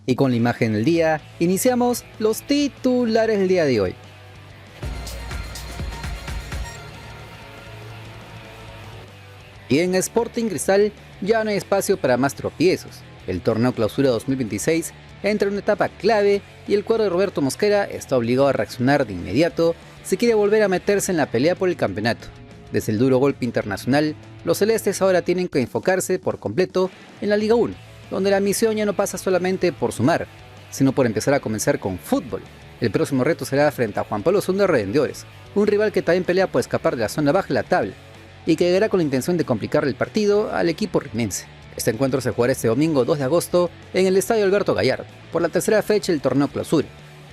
Y con la imagen del día, iniciamos los titulares del día de hoy. Y en Sporting Cristal ya no hay espacio para más tropiezos. El torneo Clausura 2026 entra en una etapa clave y el cuadro de Roberto Mosquera está obligado a reaccionar de inmediato si quiere volver a meterse en la pelea por el campeonato. Desde el duro golpe internacional, los celestes ahora tienen que enfocarse por completo en la Liga 1, donde la misión ya no pasa solamente por sumar, sino por empezar a comenzar con fútbol. El próximo reto será frente a Juan Pablo II de Redentores, un rival que también pelea por escapar de la zona baja de la tabla, y que llegará con la intención de complicarle el partido al equipo rimense. Este encuentro se jugará este domingo 2 de agosto en el Estadio Alberto Gallardo, por la tercera fecha del torneo Clausura.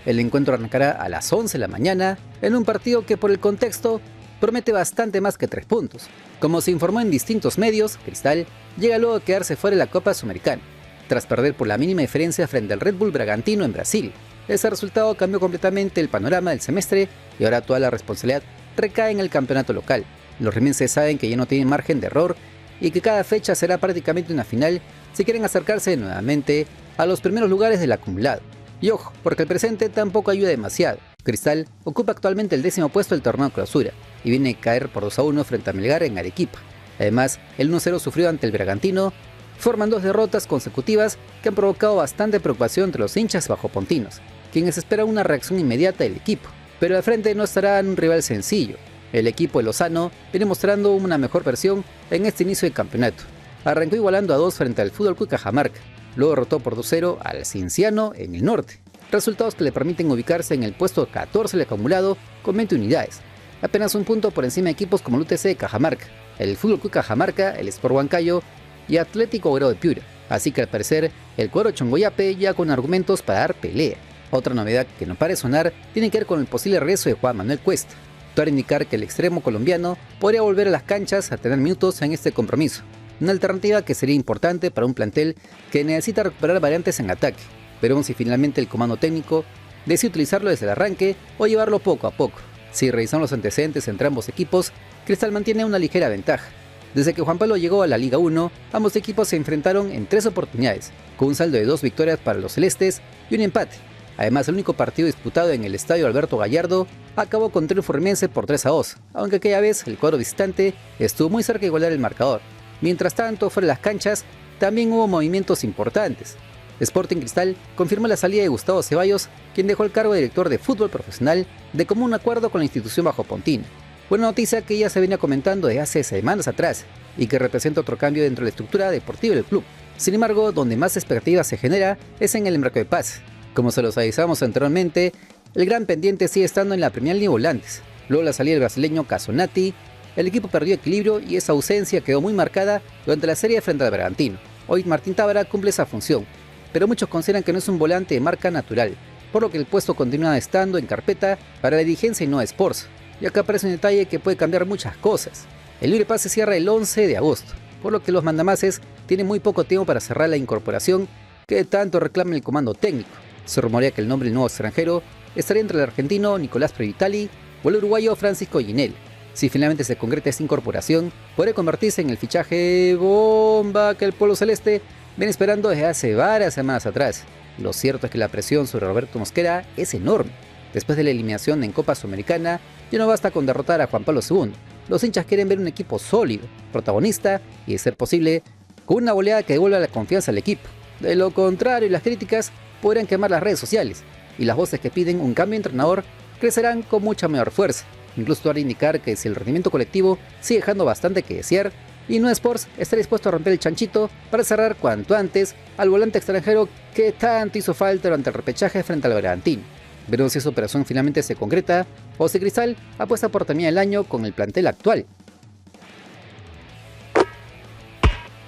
El encuentro arrancará a las 11 de la mañana en un partido que por el contexto promete bastante más que 3 puntos. Como se informó en distintos medios, Cristal llega luego de quedarse fuera de la Copa Sudamericana, tras perder por la mínima diferencia frente al Red Bull Bragantino en Brasil. Ese resultado cambió completamente el panorama del semestre y ahora toda la responsabilidad recae en el campeonato local. Los rimenses saben que ya no tienen margen de error y que cada fecha será prácticamente una final si quieren acercarse nuevamente a los primeros lugares del acumulado. Y ojo, porque el presente tampoco ayuda demasiado. Cristal ocupa actualmente el 10º puesto del torneo Clausura y viene a caer por 2-1 frente a Melgar en Arequipa. Además, el 1-0 sufrido ante el Bragantino forman 2 derrotas consecutivas que han provocado bastante preocupación entre los hinchas bajopontinos, quienes esperan una reacción inmediata del equipo. Pero al frente no estará un rival sencillo. El equipo de Lozano viene mostrando una mejor versión en este inicio de campeonato. Arrancó igualando a 2 frente al Fútbol Club Cajamarca, luego derrotó por 2-0 al Cienciano en el norte. Resultados que le permiten ubicarse en el puesto 14 del acumulado con 20 unidades, apenas un punto por encima de equipos como el UTC de Cajamarca, el Fútbol Club Cajamarca, el Sport Huancayo y Atlético Grau de Piura. Así que al parecer el cuadro Chongoyape ya con argumentos para dar pelea. Otra novedad que no para de sonar tiene que ver con el posible regreso de Juan Manuel Cuesta. Todo indicar que el extremo colombiano podría volver a las canchas a tener minutos en este compromiso, una alternativa que sería importante para un plantel que necesita recuperar variantes en ataque. Veremos si finalmente el comando técnico decide utilizarlo desde el arranque o llevarlo poco a poco. Si revisamos los antecedentes entre ambos equipos, Cristal mantiene una ligera ventaja. Desde que Juan Pablo llegó a la Liga 1, ambos equipos se enfrentaron en 3 oportunidades, con un saldo de 2 victorias para los celestes y un empate. Además, el único partido disputado en el Estadio Alberto Gallardo acabó con triunfo rimense por 3-2, aunque aquella vez el cuadro visitante estuvo muy cerca de igualar el marcador. Mientras tanto, fuera de las canchas, también hubo movimientos importantes. Sporting Cristal confirmó la salida de Gustavo Ceballos, quien dejó el cargo de director de fútbol profesional de común acuerdo con la institución bajopontina. Buena noticia que ya se venía comentando desde hace semanas atrás y que representa otro cambio dentro de la estructura deportiva del club. Sin embargo, donde más expectativa se genera es en el mercado de pases. Como se los avisamos anteriormente, el gran pendiente sigue estando en la Premier League volantes. Luego la salida del brasileño Casonati, el equipo perdió equilibrio y esa ausencia quedó muy marcada durante la serie frente al Bragantino. Hoy Martín Tábara cumple esa función, pero muchos consideran que no es un volante de marca natural, por lo que el puesto continúa estando en carpeta para la dirigencia y no a Sports. Y acá aparece un detalle que puede cambiar muchas cosas. El libre pase cierra el 11 de agosto, por lo que los mandamases tienen muy poco tiempo para cerrar la incorporación que tanto reclama el comando técnico. Se rumorea que el nombre del nuevo extranjero estaría entre el argentino Nicolás Previtali o el uruguayo Francisco Ginel. Si finalmente se concreta esta incorporación, podría convertirse en el fichaje bomba que el pueblo celeste viene esperando desde hace varias semanas atrás. Lo cierto es que la presión sobre Roberto Mosquera es enorme. Después de la eliminación en Copa Sudamericana, ya no basta con derrotar a Juan Pablo II. Los hinchas quieren ver un equipo sólido, protagonista y, de ser posible, con una goleada que devuelva la confianza al equipo. De lo contrario, las críticas podrían quemar las redes sociales y las voces que piden un cambio de entrenador crecerán con mucha mayor fuerza. Incluso hará indicar que si el rendimiento colectivo sigue dejando bastante que desear, y No Sports está dispuesto a romper el chanchito para cerrar cuanto antes al volante extranjero que tanto hizo falta durante el repechaje frente al Bragantino. Veremos si esa operación finalmente se concreta o si Cristal apuesta por terminar el año con el plantel actual.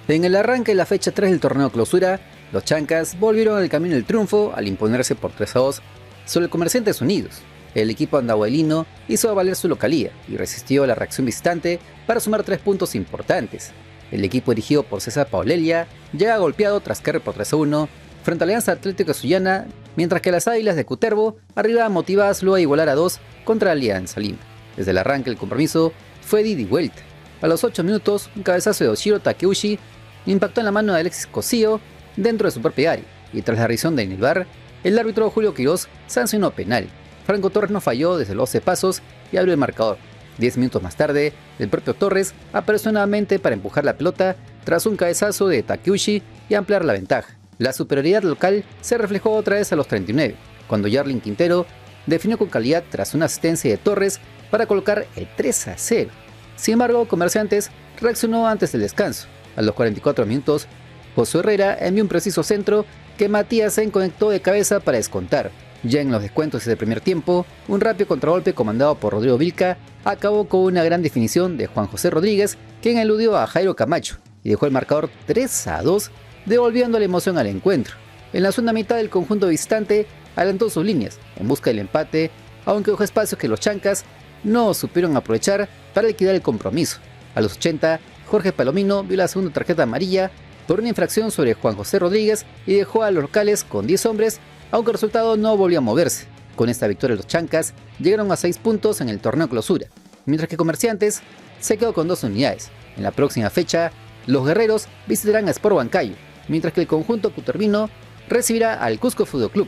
En el arranque de la fecha 3 del torneo Clausura, los chancas volvieron al camino del triunfo al imponerse por 3-2 sobre el Comerciantes Unidos. El equipo andahuaylino hizo valer su localía y resistió la reacción visitante para sumar 3 puntos importantes. El equipo dirigido por César Paulelia llega golpeado tras caer por 3-1 frente a Alianza Atlético Sullana, mientras que las Águilas de Cutervo arribaban motivadas luego a igualar a 2 contra Alianza Lima. Desde el arranque del compromiso fue de ida y vuelta. A los 8 minutos, un cabezazo de Oshiro Takeuchi impactó en la mano de Alexis Cosío dentro de su propia área, y tras la revisión de VAR, el árbitro Julio Quirós sancionó penal. Franco Torres no falló desde los 12 pasos y abrió el marcador. 10 minutos más tarde, el propio Torres apareció nuevamente para empujar la pelota tras un cabezazo de Takeuchi y ampliar la ventaja. La superioridad local se reflejó otra vez a los 39, cuando Yarlin Quintero definió con calidad tras una asistencia de Torres para colocar el 3-0. Sin embargo, Comerciantes reaccionó antes del descanso. A los 44 minutos, Josué Herrera envió un preciso centro que Matías Sen conectó de cabeza para descontar. Ya en los descuentos del primer tiempo, un rápido contragolpe comandado por Rodrigo Vilca acabó con una gran definición de Juan José Rodríguez, quien eludió a Jairo Camacho y dejó el marcador 3-2, devolviendo la emoción al encuentro. En la segunda mitad, el conjunto visitante adelantó sus líneas en busca del empate, aunque dejó espacios que los chancas no supieron aprovechar para liquidar el compromiso. A los 80, Jorge Palomino vio la segunda tarjeta amarilla por una infracción sobre Juan José Rodríguez y dejó a los locales con 10 hombres, aunque el resultado no volvió a moverse. Con esta victoria los chancas llegaron a 6 puntos en el torneo clausura, mientras que Comerciantes se quedó con 2 unidades. En la próxima fecha, los guerreros visitarán a Sport Huancayo, mientras que el conjunto cutervino recibirá al Cusco Fútbol Club.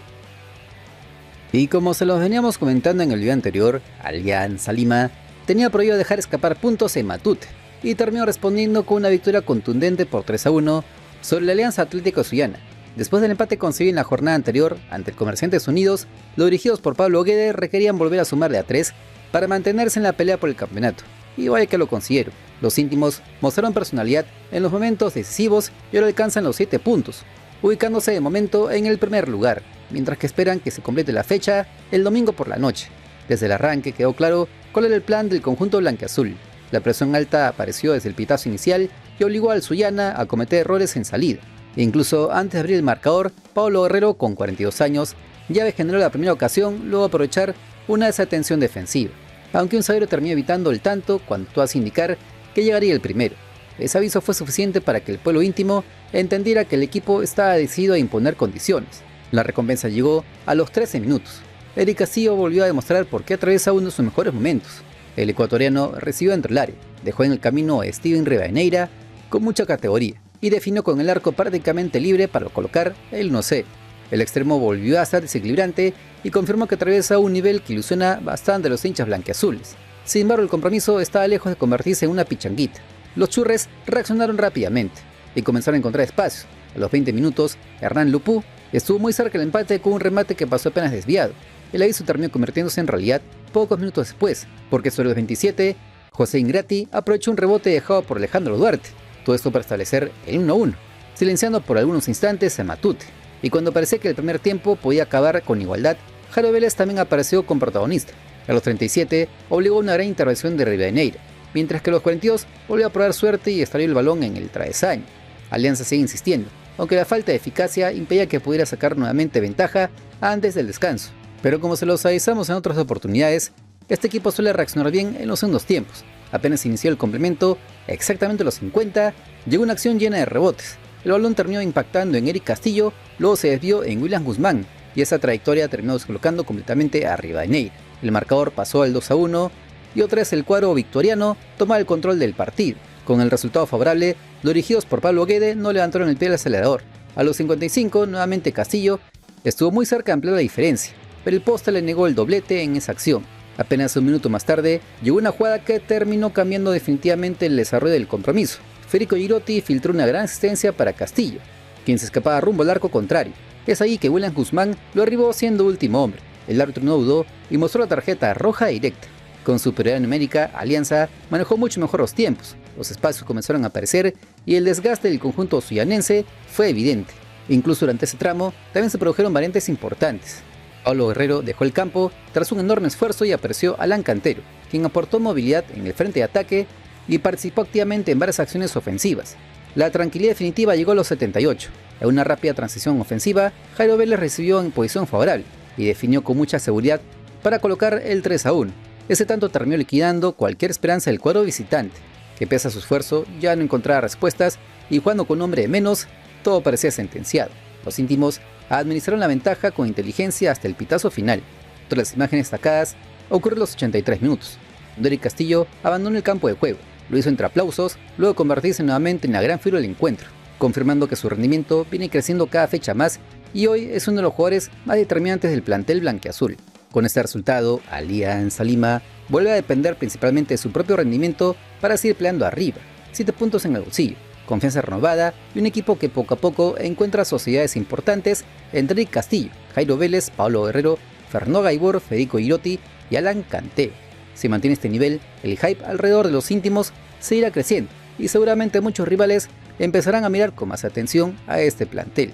Y como se los veníamos comentando en el video anterior, Alianza Lima tenía prohibido dejar escapar puntos en Matute y terminó respondiendo con una victoria contundente por 3-1 sobre la Alianza Atlético Sullana. Después del empate conseguido en la jornada anterior ante el Comerciantes Unidos, los dirigidos por Pablo Guede requerían volver a sumarle a 3 para mantenerse en la pelea por el campeonato. Y vaya que lo consiguieron. Los íntimos mostraron personalidad en los momentos decisivos y ahora alcanzan los 7 puntos, ubicándose de momento en el primer lugar, mientras que esperan que se complete la fecha el domingo por la noche. Desde el arranque quedó claro cuál era el plan del conjunto blanquiazul. La presión alta apareció desde el pitazo inicial y obligó al Sullana a cometer errores en salida. E incluso antes de abrir el marcador, Pablo Guerrero, con 42 años, ya generó la primera ocasión luego de aprovechar una desatención defensiva, aunque un zaguero terminó evitando el tanto cuando actuó hacia indicar que llegaría el primero. Ese aviso fue suficiente para que el pueblo íntimo entendiera que el equipo estaba decidido a imponer condiciones. La recompensa llegó a los 13 minutos. Eric Castillo volvió a demostrar por qué atraviesa uno de sus mejores momentos. El ecuatoriano recibió dentro del área, dejó en el camino a Steven Rivadeneira con mucha categoría y definió con el arco prácticamente libre para colocar el 1-0. El extremo volvió a ser desequilibrante y confirmó que atraviesa un nivel que ilusiona bastante a los hinchas blanquiazules. Sin embargo, el compromiso estaba lejos de convertirse en una pichanguita. Los churres reaccionaron rápidamente y comenzaron a encontrar espacios. A los 20 minutos, Hernán Lupú estuvo muy cerca del empate con un remate que pasó apenas desviado. El aviso terminó convirtiéndose en realidad pocos minutos después, porque sobre los 27, José Ingrati aprovechó un rebote dejado por Alejandro Duarte. Todo esto para establecer el 1-1, silenciando por algunos instantes a Matute. Y cuando parecía que el primer tiempo podía acabar con igualdad, Jairo Vélez también apareció como protagonista. A los 37 obligó una gran intervención de Rivadeneira, mientras que a los 42 volvió a probar suerte y extravió el balón en el travesaño. Alianza sigue insistiendo, aunque la falta de eficacia impedía que pudiera sacar nuevamente ventaja antes del descanso. Pero como se los avisamos en otras oportunidades, este equipo suele reaccionar bien en los segundos tiempos. Apenas inició el complemento, exactamente a los 50, llegó una acción llena de rebotes. El balón terminó impactando en Eric Castillo, luego se desvió en William Guzmán, y esa trayectoria terminó descolocando completamente a Rivadeneira. El marcador pasó al 2-1, y otra vez el cuadro victoriano tomaba el control del partido. Con el resultado favorable, los dirigidos por Pablo Guede no levantaron el pie al acelerador. A los 55, nuevamente Castillo estuvo muy cerca de ampliar la diferencia, pero el poste le negó el doblete en esa acción. Apenas un minuto más tarde, llegó una jugada que terminó cambiando definitivamente el desarrollo del compromiso. Federico Girotti filtró una gran asistencia para Castillo, quien se escapaba rumbo al arco contrario. Es ahí que William Guzmán lo arribó siendo último hombre. El árbitro no dudó y mostró la tarjeta roja directa. Con superioridad numérica, Alianza manejó mucho mejor los tiempos. Los espacios comenzaron a aparecer y el desgaste del conjunto suyanense fue evidente. Incluso durante ese tramo también se produjeron variantes importantes. Pablo Guerrero dejó el campo tras un enorme esfuerzo y apareció Alan Cantero, quien aportó movilidad en el frente de ataque y participó activamente en varias acciones ofensivas. La tranquilidad definitiva llegó a los 78. En una rápida transición ofensiva, Jairo Vélez recibió en posición favorable y definió con mucha seguridad para colocar el 3-1. Ese tanto terminó liquidando cualquier esperanza del cuadro visitante, que pese a su esfuerzo ya no encontraba respuestas y jugando con un hombre de menos, todo parecía sentenciado. Los íntimos administraron la ventaja con inteligencia hasta el pitazo final. Todas las imágenes destacadas ocurrieron los 83 minutos. Eric Castillo abandonó el campo de juego, lo hizo entre aplausos, luego de convertirse nuevamente en la gran figura del encuentro. confirmando que su rendimiento viene creciendo cada fecha más y hoy es uno de los jugadores más determinantes del plantel blanquiazul. Con este resultado, Alianza Lima vuelve a depender principalmente de su propio rendimiento para seguir peleando arriba. 7 puntos en el bolsillo, confianza renovada y un equipo que poco a poco encuentra sociedades importantes entre Eric Castillo, Jairo Vélez, Pablo Guerrero, Fernando Gaibor, Federico Girotti y Alan Kanté. Si mantiene este nivel, el hype alrededor de los íntimos seguirá creciendo y seguramente muchos rivales empezarán a mirar con más atención a este plantel.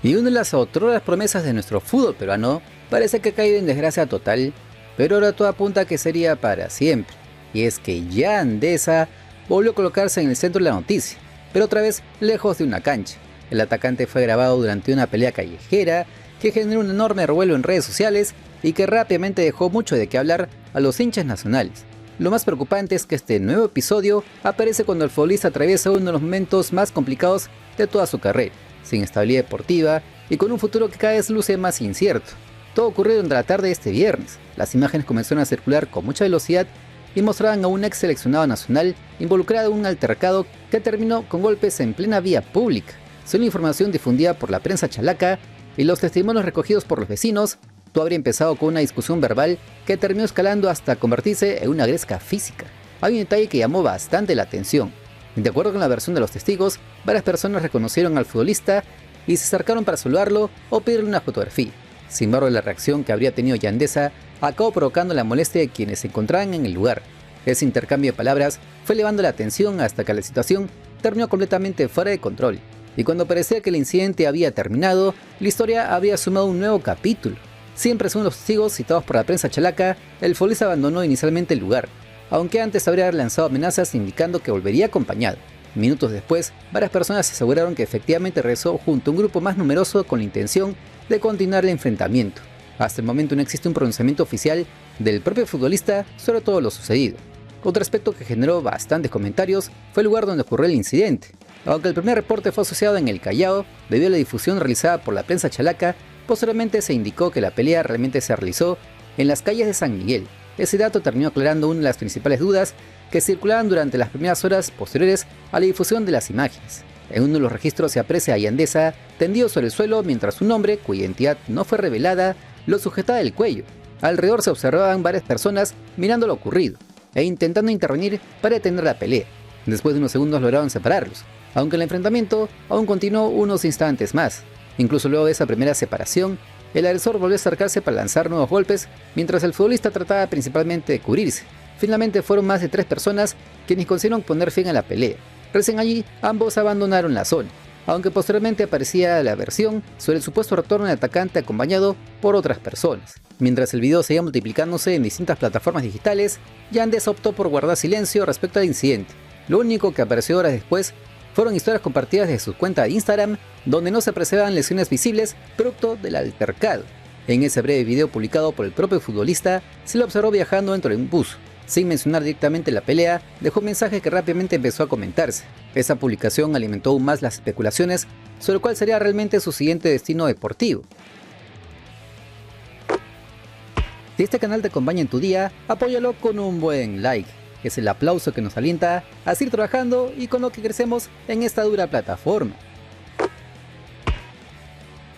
Y una de las otras promesas de nuestro fútbol peruano parece que ha caído en desgracia total, pero ahora todo apunta a que sería para siempre. Y es que Yandesa volvió a colocarse en el centro de la noticia, pero otra vez lejos de una cancha. El atacante fue grabado durante una pelea callejera que generó un enorme revuelo en redes sociales y que rápidamente dejó mucho de qué hablar a los hinchas nacionales. Lo más preocupante es que este nuevo episodio aparece cuando el futbolista atraviesa uno de los momentos más complicados de toda su carrera, sin estabilidad deportiva y con un futuro que cada vez luce más incierto. Todo ocurrió durante la tarde de este viernes. Las imágenes comenzaron a circular con mucha velocidad y mostraban a un ex seleccionado nacional involucrado en un altercado que terminó con golpes en plena vía pública. Según la información difundida por la prensa chalaca y los testimonios recogidos por los vecinos, todo habría empezado con una discusión verbal que terminó escalando hasta convertirse en una gresca física. Hay un detalle que llamó bastante la atención. De acuerdo con la versión de los testigos, varias personas reconocieron al futbolista y se acercaron para saludarlo o pedirle una fotografía. Sin embargo, la reacción que habría tenido Yandesa acabó provocando la molestia de quienes se encontraban en el lugar. Ese intercambio de palabras fue elevando la tensión hasta que la situación terminó completamente fuera de control. Y cuando parecía que el incidente había terminado, la historia había sumado un nuevo capítulo. Siempre según los testigos citados por la prensa chalaca, el futbolista abandonó inicialmente el lugar, aunque antes habría lanzado amenazas indicando que volvería acompañado. Minutos después, varias personas aseguraron que efectivamente regresó junto a un grupo más numeroso con la intención de continuar el enfrentamiento. Hasta el momento no existe un pronunciamiento oficial del propio futbolista sobre todo lo sucedido. Otro aspecto que generó bastantes comentarios fue el lugar donde ocurrió el incidente. Aunque el primer reporte fue asociado en el Callao, debido a la difusión realizada por la prensa chalaca, posteriormente se indicó que la pelea realmente se realizó en las calles de San Miguel. Ese dato terminó aclarando una de las principales dudas que circulaban durante las primeras horas posteriores a la difusión de las imágenes. En uno de los registros se aprecia a Yandesa tendido sobre el suelo mientras un hombre, cuya identidad no fue revelada, lo sujetaba del cuello. Alrededor se observaban varias personas mirando lo ocurrido e intentando intervenir para detener la pelea. Después de unos segundos lograron separarlos, aunque el enfrentamiento aún continuó unos instantes más. Incluso luego de esa primera separación, el agresor volvió a acercarse para lanzar nuevos golpes, mientras el futbolista trataba principalmente de cubrirse. Finalmente fueron más de 3 personas quienes consiguieron poner fin a la pelea. Recién allí, ambos abandonaron la zona, aunque posteriormente aparecía la versión sobre el supuesto retorno del atacante acompañado por otras personas. Mientras el video seguía multiplicándose en distintas plataformas digitales, Yandesa optó por guardar silencio respecto al incidente. Lo único que apareció horas después fueron historias compartidas de su cuenta de Instagram, donde no se apreciaban lesiones visibles producto del altercado. En ese breve video publicado por el propio futbolista, se lo observó viajando dentro de un bus. Sin mencionar directamente la pelea, dejó un mensaje que rápidamente empezó a comentarse. Esa publicación alimentó aún más las especulaciones sobre cuál sería realmente su siguiente destino deportivo. Si este canal te acompaña en tu día, apóyalo con un buen like. Es el aplauso que nos alienta a seguir trabajando y con lo que crecemos en esta dura plataforma.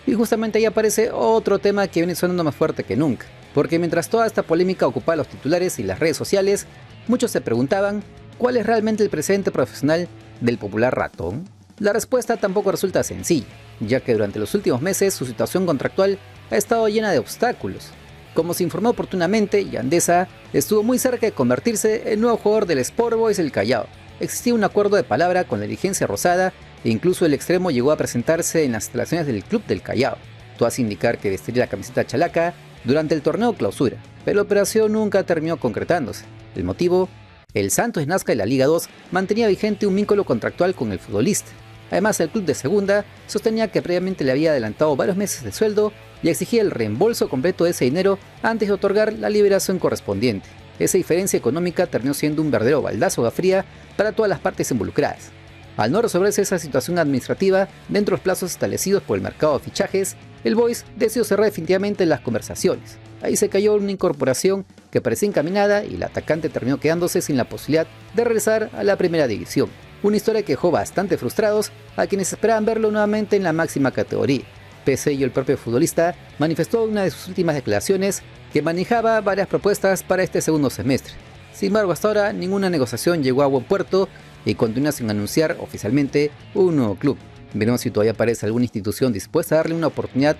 Y justamente ahí aparece otro tema que viene sonando más fuerte que nunca, porque mientras toda esta polémica ocupaba los titulares y las redes sociales, muchos se preguntaban ¿cuál es realmente el presente profesional del popular ratón? La respuesta tampoco resulta sencilla, ya que durante los últimos meses su situación contractual ha estado llena de obstáculos. Como se informó oportunamente, Yandesa estuvo muy cerca de convertirse en nuevo jugador del Sport Boys del Callao. Existía un acuerdo de palabra con la dirigencia rosada e incluso el extremo llegó a presentarse en las instalaciones del club del Callao. Todo hace indicar que vestiría la camiseta chalaca durante el torneo clausura, pero la operación nunca terminó concretándose. El motivo: el Santos Nazca de la Liga 2 mantenía vigente un vínculo contractual con el futbolista. Además, el club de segunda sostenía que previamente le había adelantado varios meses de sueldo y exigía el reembolso completo de ese dinero antes de otorgar la liberación correspondiente. Esa diferencia económica terminó siendo un verdadero baldazo de agua fría para todas las partes involucradas. Al no resolverse esa situación administrativa dentro de los plazos establecidos por el mercado de fichajes, el Boys decidió cerrar definitivamente las conversaciones. Ahí se cayó una incorporación que parecía encaminada y el atacante terminó quedándose sin la posibilidad de regresar a la primera división. Una historia que dejó bastante frustrados a quienes esperaban verlo nuevamente en la máxima categoría. Pese a ello, el propio futbolista manifestó en una de sus últimas declaraciones que manejaba varias propuestas para este segundo semestre. Sin embargo, hasta ahora ninguna negociación llegó a buen puerto y continúa sin anunciar oficialmente un nuevo club. Veremos si todavía aparece alguna institución dispuesta a darle una oportunidad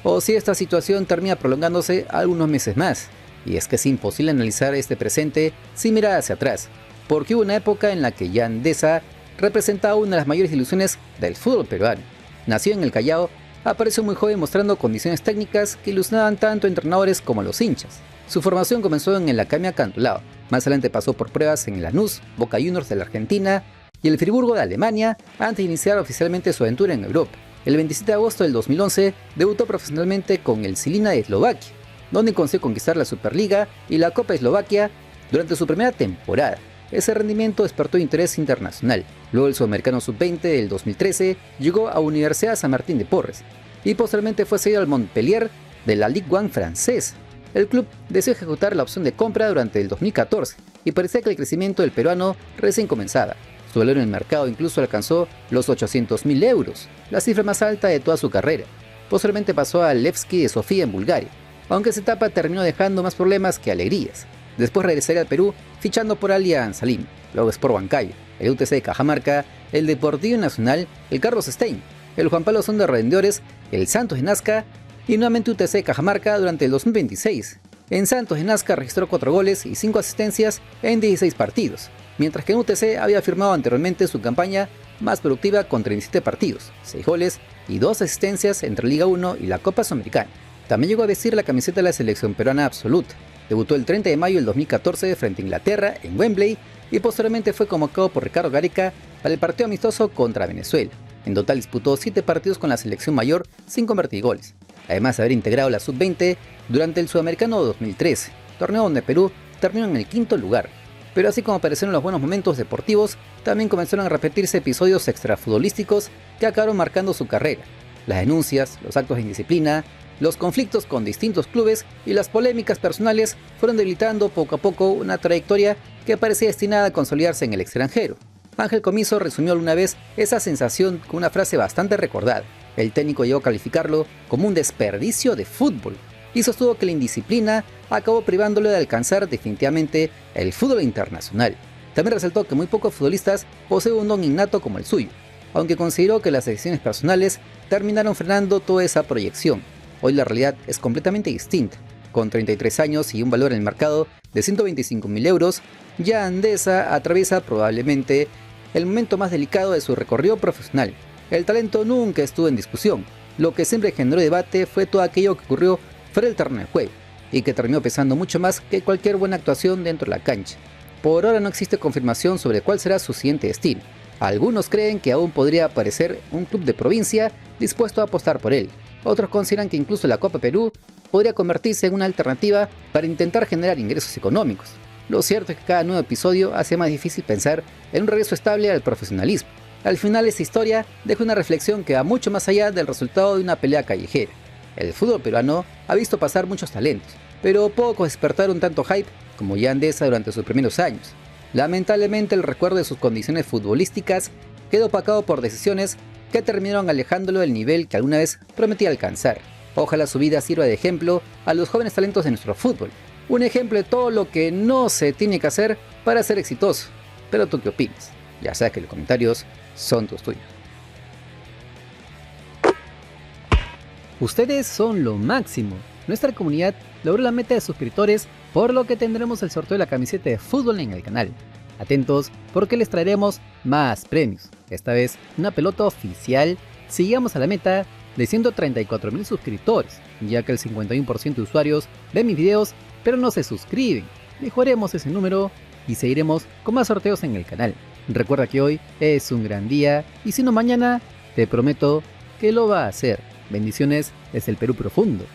o si esta situación termina prolongándose algunos meses más. Y es que es imposible analizar este presente sin mirar hacia atrás, porque hubo una época en la que Jean Deza representaba una de las mayores ilusiones del fútbol peruano. Nació en el Callao, apareció muy joven mostrando condiciones técnicas que ilusionaban tanto a entrenadores como a los hinchas. Su formación comenzó en el Academia Cantolao, más adelante pasó por pruebas en el Lanús, Boca Juniors de la Argentina y el Friburgo de Alemania antes de iniciar oficialmente su aventura en Europa. El 27 de agosto del 2011 debutó profesionalmente con el Žilina de Eslovaquia, donde consiguió conquistar la Superliga y la Copa Eslovaquia durante su primera temporada. Ese rendimiento despertó interés internacional. Luego el Sudamericano Sub-20 del 2013 llegó a Universidad San Martín de Porres y posteriormente fue cedido al Montpellier de la Ligue 1 francesa. El club decidió ejecutar la opción de compra durante el 2014 y parecía que el crecimiento del peruano recién comenzaba. Su valor en el mercado incluso alcanzó los 800.000 euros, la cifra más alta de toda su carrera. Posteriormente pasó al Levski de Sofía en Bulgaria, aunque esa etapa terminó dejando más problemas que alegrías. Después regresaría al Perú fichando por Alian Salim, luego Sport Huancayo, el UTC de Cajamarca, el Deportivo Nacional, el Carlos Stein, el Juan Pablo Son de Rendedores, el Santos de Nazca y nuevamente UTC de Cajamarca durante el 2026. En Santos de Nazca registró 4 goles y 5 asistencias en 16 partidos, mientras que en UTC había firmado anteriormente su campaña más productiva con 37 partidos, 6 goles y 2 asistencias entre Liga 1 y la Copa Sudamericana. También llegó a vestir la camiseta de la selección peruana absoluta. Debutó el 30 de mayo del 2014 frente a Inglaterra en Wembley y posteriormente fue convocado por Ricardo Gareca para el partido amistoso contra Venezuela. En total disputó 7 partidos con la selección mayor sin convertir goles, además de haber integrado la Sub-20 durante el Sudamericano 2013, torneo donde Perú terminó en el 5º lugar. Pero así como aparecieron los buenos momentos deportivos, también comenzaron a repetirse episodios extrafutbolísticos que acabaron marcando su carrera. Las denuncias, los actos de indisciplina, los conflictos con distintos clubes y las polémicas personales fueron debilitando poco a poco una trayectoria que parecía destinada a consolidarse en el extranjero. Ángel Comiso resumió alguna vez esa sensación con una frase bastante recordada. El técnico llegó a calificarlo como un desperdicio de fútbol y sostuvo que la indisciplina acabó privándolo de alcanzar definitivamente el fútbol internacional. También resaltó que muy pocos futbolistas poseen un don innato como el suyo, aunque consideró que las decisiones personales terminaron frenando toda esa proyección. Hoy la realidad es completamente distinta. Con 33 años y un valor en el mercado de 125.000 euros, Jean Deza atraviesa probablemente el momento más delicado de su recorrido profesional. El talento nunca estuvo en discusión. Lo que siempre generó debate fue todo aquello que ocurrió fuera del terreno de juego y que terminó pesando mucho más que cualquier buena actuación dentro de la cancha. Por ahora no existe confirmación sobre cuál será su siguiente destino. Algunos creen que aún podría aparecer un club de provincia dispuesto a apostar por él. Otros consideran que incluso la Copa Perú podría convertirse en una alternativa para intentar generar ingresos económicos. Lo cierto es que cada nuevo episodio hace más difícil pensar en un regreso estable al profesionalismo. Al final esta historia deja una reflexión que va mucho más allá del resultado de una pelea callejera. El fútbol peruano ha visto pasar muchos talentos, pero pocos despertaron tanto hype como Jean Deza durante sus primeros años. Lamentablemente el recuerdo de sus condiciones futbolísticas quedó opacado por decisiones que terminaron alejándolo del nivel que alguna vez prometía alcanzar. Ojalá su vida sirva de ejemplo a los jóvenes talentos de nuestro fútbol. Un ejemplo de todo lo que no se tiene que hacer para ser exitoso. Pero ¿tú qué opinas? Ya sabes que los comentarios son tus tuyos. Ustedes son lo máximo. Nuestra comunidad logró la meta de suscriptores, por lo que tendremos el sorteo de la camiseta de fútbol en el canal. Atentos porque les traeremos más premios. Esta vez una pelota oficial si llegamos a la meta de 134.000 suscriptores, ya que el 51% de usuarios ven mis videos pero no se suscriben. Mejoremos ese número y seguiremos con más sorteos en el canal. Recuerda que hoy es un gran día y si no mañana, te prometo que lo va a hacer. Bendiciones desde el Perú profundo.